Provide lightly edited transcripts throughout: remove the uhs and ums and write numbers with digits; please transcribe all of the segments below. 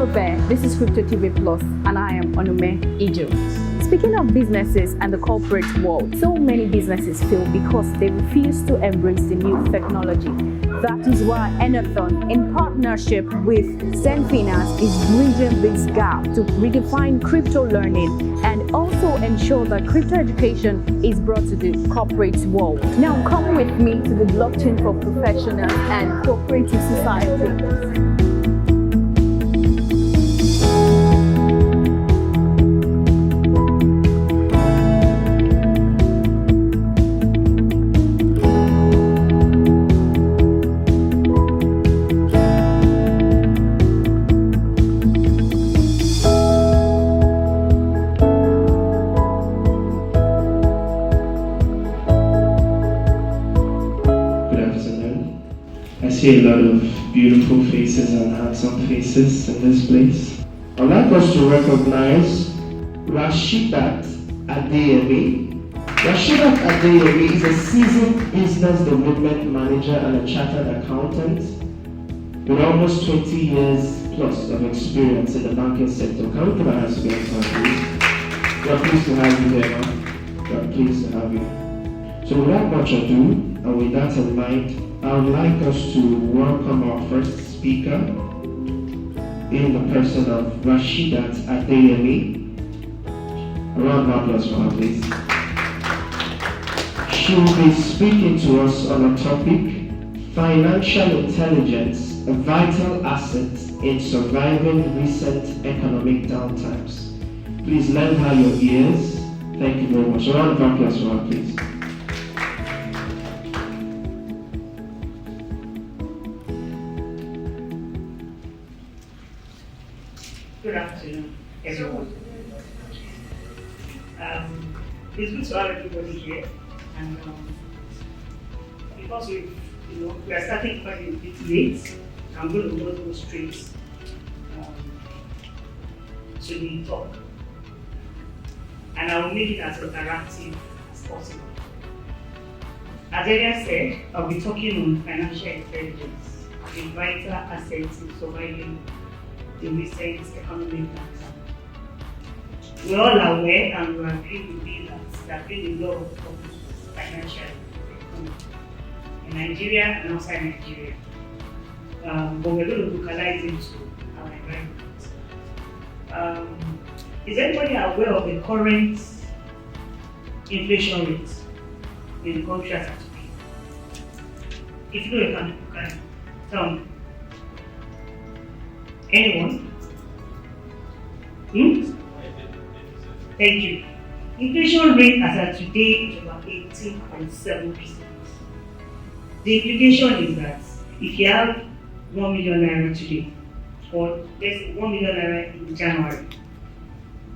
Hello there, this is Crypto TV Plus and I am Onume Ijo. Speaking of businesses and the corporate world, so many businesses fail because they refuse to embrace the new technology. That is why Enathon, in partnership with Zenfinance, is bridging this gap to redefine crypto learning and also ensure that crypto education is brought to the corporate world. Now come with me to the blockchain for professionals and cooperative society. I see a lot of beautiful faces and handsome faces in this place. I'd like us to recognize Rasheedat Adeyemi. Rasheedat Adeyemi is a seasoned business development manager and a chartered accountant with almost 20 years plus of experience in the banking sector. Can we put our hands together, please? We are pleased to have you here, man. We are pleased to have you. So without much ado, and with that in mind, I would like us to welcome our first speaker in the person of Rasheedat Adeyemi. A round of applause for her, please. She will be speaking to us on a topic, financial intelligence, a vital asset in surviving recent economic downtimes. Please lend her your ears. Thank you very much. A round of applause for her, please. Good afternoon, everyone. It's good to have everybody here, and because we are starting quite a bit late, I'm going to go straight to the talk, and I will make it as interactive as possible. As earlier said, I'll be talking on financial intelligence, a vital asset in surviving the recent economic downturn. We're all aware and we agree with me that there have been a lot of problems financially in Nigeria and outside Nigeria. But we're going to localize into our environment. Is anybody aware of the current inflation rate in the country as of today? If you know, you can tell me. Anyone? Thank you. Inflation rate as of today is about 18.7%. The implication is that if you have 1 million naira today, or let's say 1 million naira in January,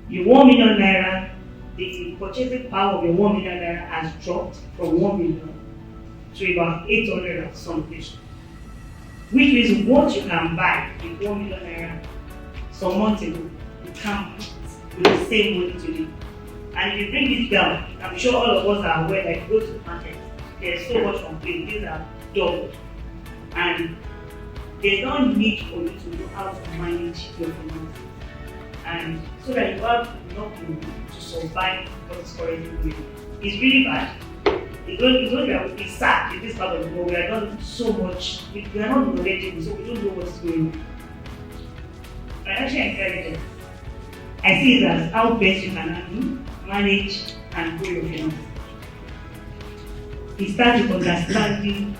your 1 million naira, the purchasing power of your 1 million naira has dropped from 1 million to about 800 and something. Which means what you can buy with 1 million naira some months ago, you can't with the same money today. And if you bring it down, I'm sure all of us are aware that if you go to the market, there's so much complaint, these are doubled. And there's no need for you to know how to manage your finances. And so that you have enough money to survive what is currently going on. It's really bad. It's only that we sad in this part of the world. We are not so much, we are not knowledgeable, so we don't know what's going on. Financial intelligence, I see it as how best you can handle, manage, and grow your finances. It starts with understanding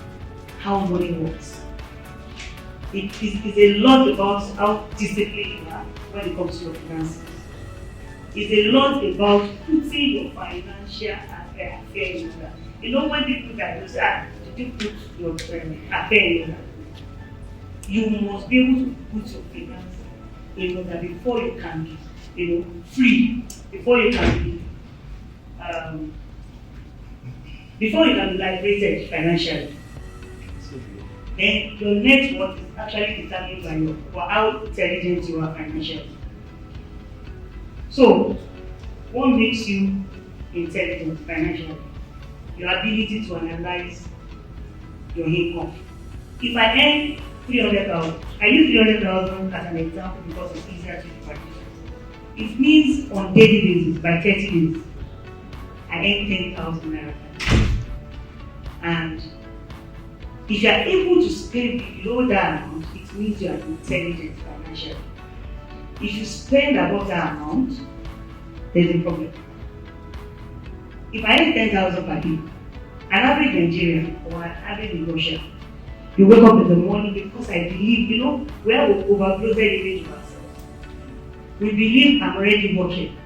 how money works. It is a lot about how disciplined you are when it comes to your finances. It's a lot about putting your financial affairs in order. You know, when people say, did you put your affair in order? You must be able to put your finances in order before you can be, free. Before you can be, liberated financially. Then your net worth is actually determined by how intelligent you are financially. So, what makes you intelligent financially? Your ability to analyze your income. If I earn 300,000. I use 300,000 as an example because it's easier to practice. It means on daily basis, by 30 days, I earn 10,000 naira. And if you are able to spend below that amount, it means you are intelligent financially. If you spend above that amount, there's a problem. If I earn 10,000 per day, an average Nigerian or an average in Russia, you wake up in the morning because I believe, we have an overloaded image of ourselves. We believe I'm already working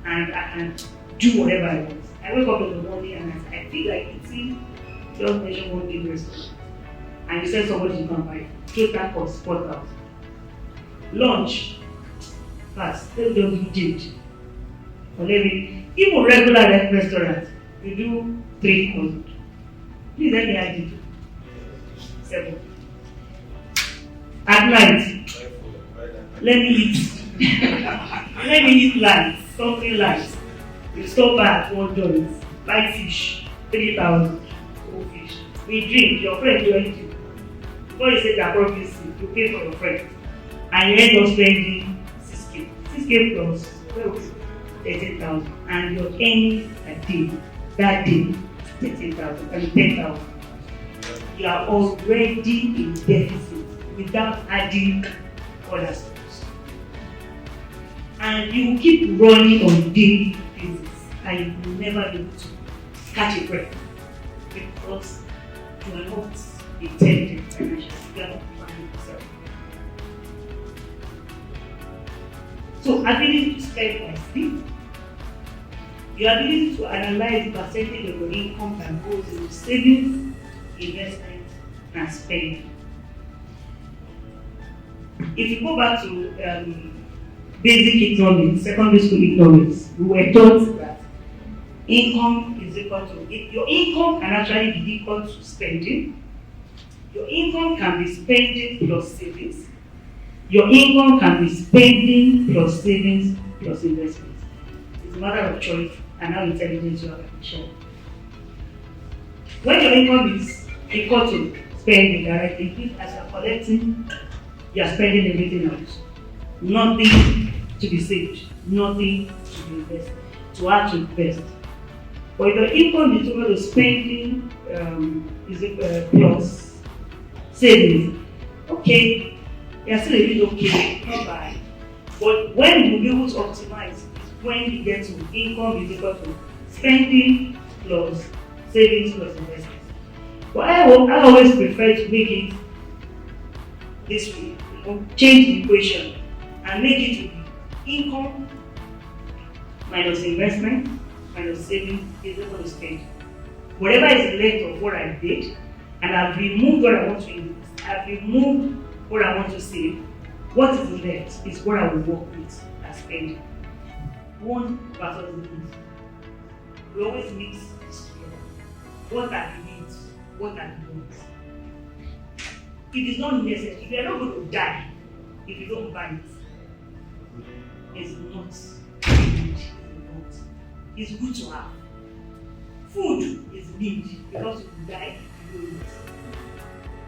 and I can do whatever I want. I wake up in the morning and I feel like eating just mention one big restaurant. And you send somebody to come buy total cost 4,000. Lunch, fast, let me just do it. Or maybe even regular restaurant, you do 3,000. Please let me add it. 7. At night, let me eat. Let me eat light, something light. You stop at $1, light fish, 3,000, cold fish. We drink, your friend joins you. Before you say that property, you pay for your friend. And you end up spending 6K. 6K plus 13,000. And your earnings a day, that day, 13,000, I mean 10,000. You are already in deficit without adding other stuff. And you will keep running on daily basis and you will never be able to catch a breath because you are not intelligent financially. You are not planning yourself. So ability to spend wisely, your ability to analyze the percentage of your income that goes into savings, investment, and spending. If you go back to basic economics, secondary school economics, we were taught that income is equal to, your income can actually be equal to spending. Your income can be spending plus savings. Your income can be spending plus savings plus investment. It's a matter of choice and how intelligent you are financially. When your income is equal to spending directly, as you are collecting, you are spending everything else. Nothing to be saved, nothing to be invested, to add to invest. But if your income is equal to spending plus savings, okay, you're still a bit okay, not bad. But when you'll be able to optimize is when you get to income is equal to spending plus savings plus investment. But I always prefer to make it this way, change the equation and make it to be income minus investment minus savings is equal to spending. Whatever is left of what I did, and I've removed what I want to invest, I've removed what I want to save, what is left is what I will work with as spending. One versus the needs. We always mix this together. What are the needs? What are the wants? It is not necessary. If you are not going to die if you don't buy it, it's not need. It's good to have. Food is need because you will die if you don't eat.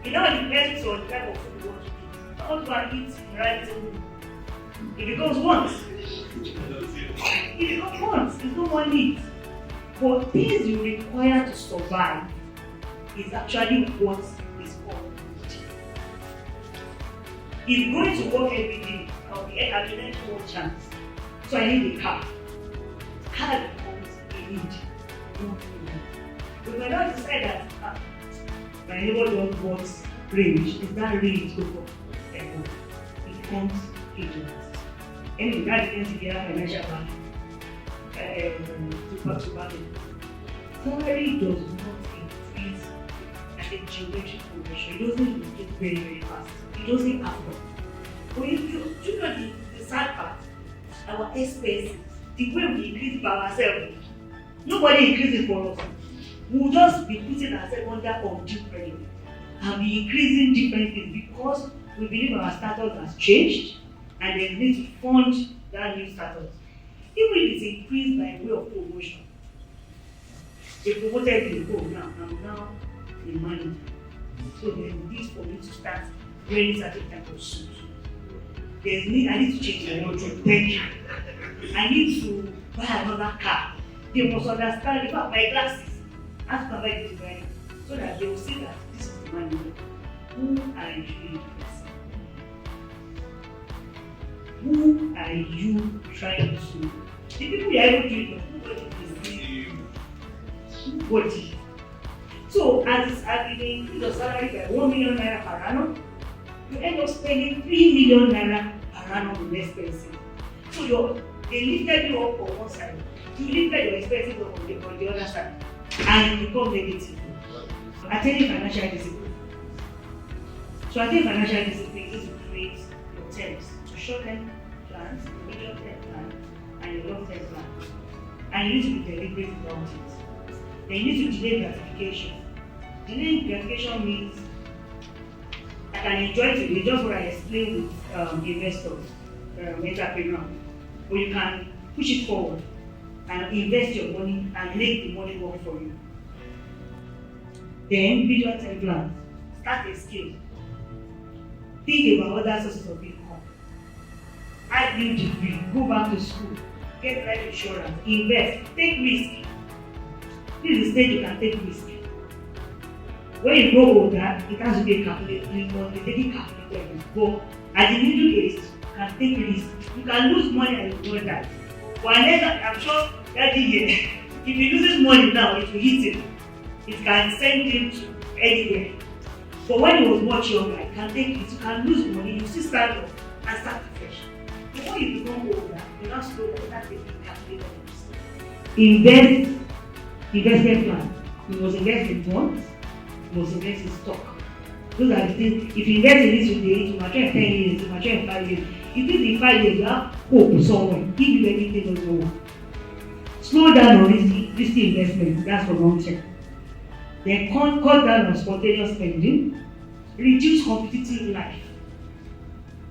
It now depends on the type of food you want to eat. How do I eat right? It becomes want. It becomes want. It's no more need. But things you require to survive is actually what is called need. If going to work every day, I'll be having one chance. So I need a car. Car becomes a need. We might not decide that my neighbor don't want range. Is that range over? It becomes agent. Anyway, that depends if you have financial value. To value. Salary does not increase at a geometric progression. It doesn't increase very, very fast. It doesn't happen. But if you know the sad part, our expenses, the way we increase it by ourselves, nobody increases for us. We'll just be putting ourselves under undue pressure and be increasing different things because we believe our status has changed and they need to fund that new status. Even if it's increased by way of promotion, they promoted me, oh now I'm now a manager. So there's this for me to start wearing certain type of suit. I need to change my wardrobe. Thank you. I need to buy another car. They must understand about my glasses. Ask my wife to buy, so that they will see that this is the man who are you impressing? Who are you trying to? The people you are able to do, nobody. So as you increase your salary by 1 million naira per annum, you end up spending 3 million naira per annum in expenses. So they lifted you up on one side, you lifted your expenses up on the other side, and you become negative. Attaining financial discipline. So attaining financial discipline is to create your terms, to short-term plans, medium-term plan, and your long-term plan. And you need to be deliberate about it. Then you need to delay gratification. Delaying gratification means I can enjoy today, just what I explained with investors, entrepreneurs. Or you can push it forward and invest your money and make the money work for you. Then, medium-term plans. Start a skill. Think about other sources of income. Add new degree, go back to school, get life insurance, invest, take risk. This is the stage you can take risk. When you grow older, it has to be a calculated, you must be taking calculated risk. But at the middle age, you can take risk. You can lose money and you know that. But I'm sure that year, if he loses money now, it will hit him. It can send him to anywhere. But when he was much younger, it can take it. You can lose money, you still start up and start fresh. But when you become older, you now slow down, start taking calculated risk. Investment plan. You must invest in bonds, you must invest in stock. Those are the things. If you invest in this today, it will mature in 10 years, it will mature in 5 years. If it's in 5 years, you have hope somewhere. If you anything doesn't work. Slow down on risky investment, that's for long term. Then cut down on spontaneous spending, reduce competitive life.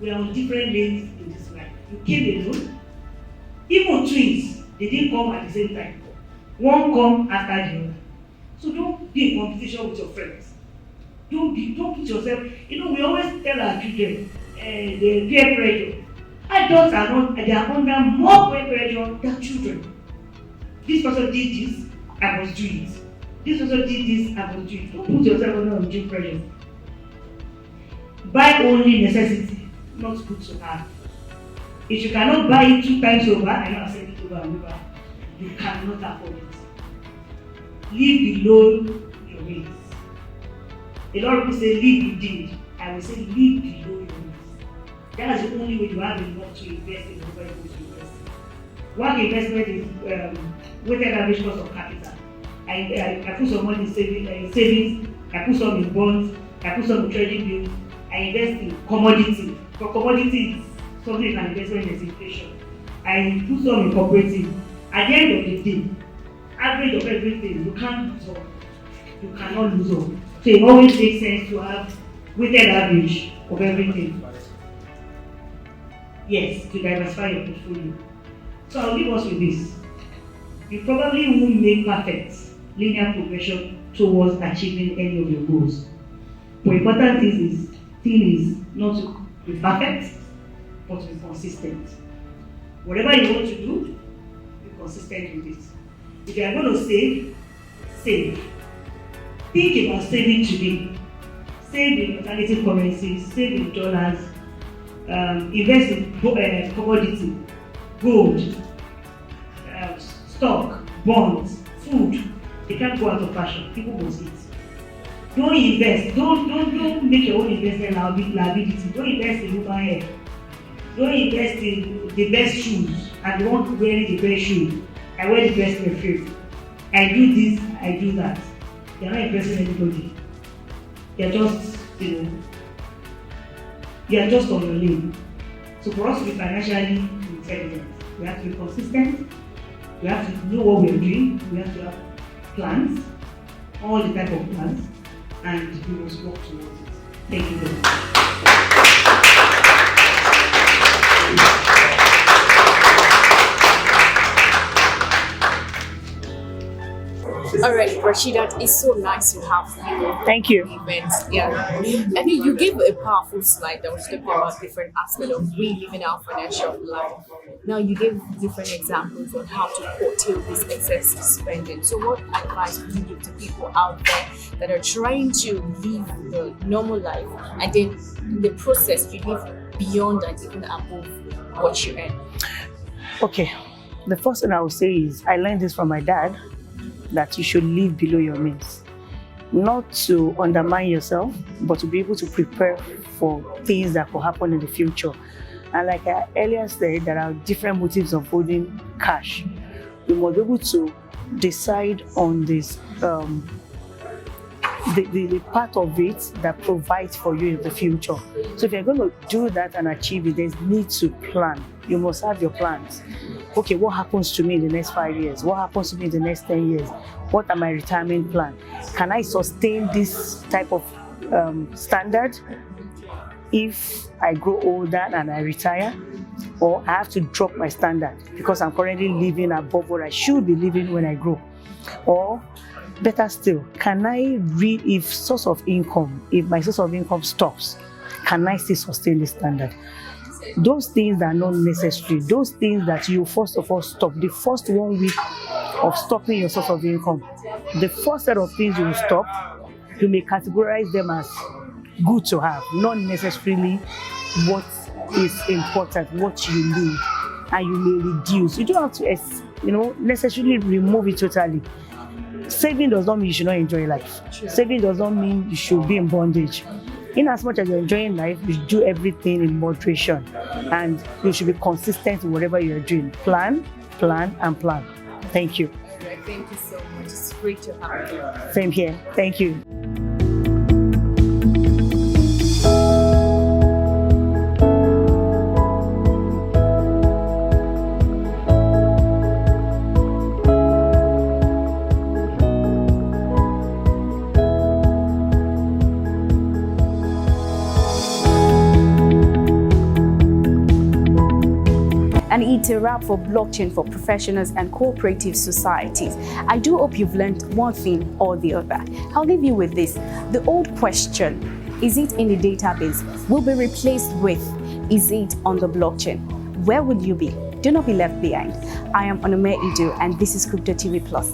We are on different lanes in this life. You came alone. Even twins, they didn't come at the same time. One come after the other. So don't be in competition with your friends. Don't put yourself, we always tell our children, the peer pressure. Adults they are under more peer pressure than children. This person did this, I must do it. This person did this, I must do it. Don't put yourself under undue pressure. Buy only necessity, not good to have. If you cannot buy it 2 times over, I know I said it over and over, you cannot afford it. Live below your means. A lot of people say live within. I will say live below your means. That is the only way you have enough to invest in whatever you want to invest in. One investment is weighted average cost of capital. I put some money in savings, I put some in bonds, I put some in trading bills, I invest in commodity. For commodity, something is an investment in inflation. I put some in cooperative. At the end of the day, average of everything, you can't lose all. You cannot lose all. So it always makes sense to have weighted average of everything. Yes, to diversify your portfolio. So I'll leave us with this. You probably won't make perfect linear progression towards achieving any of your goals. But the important thing is not to be perfect, but to be consistent. Whatever you want to do, be consistent with it. If you are going to save, save. Think about saving today. Save in alternative currencies, save in dollars, invest in commodity, gold, stock, bonds, food. They can't go out of fashion. People must eat. Don't invest. Don't make your own investment liability. Don't invest in human hair. Don't invest in the best shoes. I don't want to wear the best shoes. I wear the best perfume. I do this, I do that. You're not impressing anybody. You're just, you're just on your lane. So for us to be financially intelligent, we have to be consistent. We have to know what we're doing. We have to have plans, all the type of plans, and we must work towards it. Thank you very much. All right, Rasheedat, it's so nice to have you. Thank you. Events, yeah. I mean, you gave a powerful slide that was talking about different aspects of reliving our financial life. Now, you gave different examples on how to curtail this excessive spending. So, what advice would you give to people out there that are trying to live the normal life, and then in the process, you live beyond and even above what you earn? Okay, the first thing I would say is I learned this from my dad, that you should live below your means. Not to undermine yourself, but to be able to prepare for things that will happen in the future. And like I earlier said, there are different motives of holding cash. You must be able to decide on this, the part of it that provides for you in the future. So if you're going to do that and achieve it, there's need to plan. You must have your plans. Okay, what happens to me in the next 5 years? What happens to me in the next 10 years? What are my retirement plans? Can I sustain this type of standard if I grow older and I retire? Or I have to drop my standard because I'm currently living above what I should be living when I grow? Or better still, can I read if my source of income stops, can I still sustain the standard? Those things are not necessary. Those things that you first of all stop. The first 1 week of stopping your source of income, the first set of things you will stop, you may categorize them as good to have, not necessarily what is important, what you need, and you may reduce. You don't have to, necessarily remove it totally. Saving does not mean you should not enjoy life. Saving does not mean you should be in bondage. In as much as you're enjoying life, you should do everything in moderation, and you should be consistent in whatever you're doing. Plan, and plan. Thank you. Thank you so much. It's great to have you. Same here. Thank you. And it's a wrap for blockchain for professionals and cooperative societies. I do hope you've learned one thing or the other. I'll leave you with this. The old question, is it in the database, will be replaced with, is it on the blockchain? Where would you be? Do not be left behind. I am Onome Idu, and this is Crypto TV Plus.